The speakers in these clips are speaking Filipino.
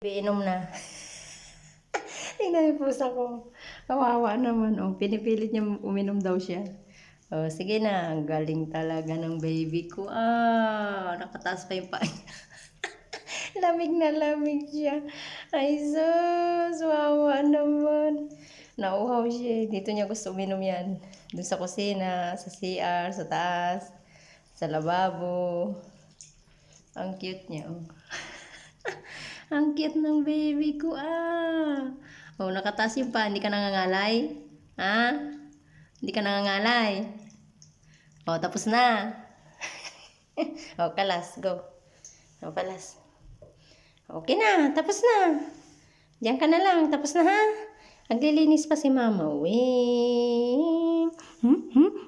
Iinom na. Tingnan yung pusa ko. Kawawa naman. Oh, pinipilit niya uminom daw siya. Oh, sige na. Ang galing talaga ng baby ko. Nakataas pa yung paa. Lamig na lamig siya. Ay, sus. Wawa naman. Nauhaw siya. Dito niya gusto uminom yan. Doon sa kusina, sa CR, sa taas, sa lababo. Ang cute niya. Oh. Ang cute ng baby ko, Oh, nakataas yung pa. Hindi ka nangangalay? Ha? Hindi ka nangangalay? Oh, tapos na. Oh, kalas. Go. Oh, kalas. Okay na. Tapos na. Diyan ka na lang. Tapos na, ha? Naglilinis pa si Mama.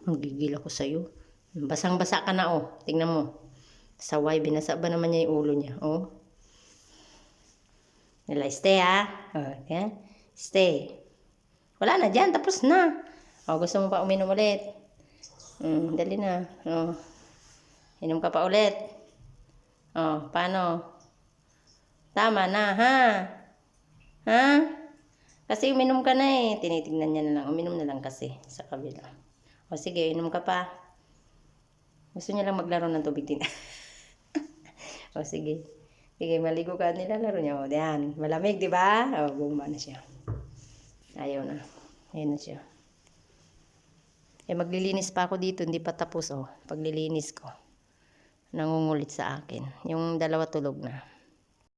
Magigil ako sa'yo. Basang-basa ka na, oh. Tingnan mo. Saway. Binasa ba naman niya yung ulo niya? Oh. Nila, stay ha. Okay. Stay. Wala na dyan. Tapos na. Gusto mo pa uminom ulit? Dali na. Inom ka pa ulit. Paano? Tama na, ha? Ha? Kasi uminom ka na eh. Tinitignan niya na lang. Uminom na lang kasi sa kabila. Sige, inom ka pa. Gusto niya lang maglaro ng tubig din. Sige. Sige, maligo ka, nilalaro niya. Diyan, malamig, di ba? Bumba na siya. Ayaw na. Ayun na siya. Maglilinis pa ako dito, hindi pa tapos, paglilinis ko. Nangungulit sa akin. Yung dalawa tulog na.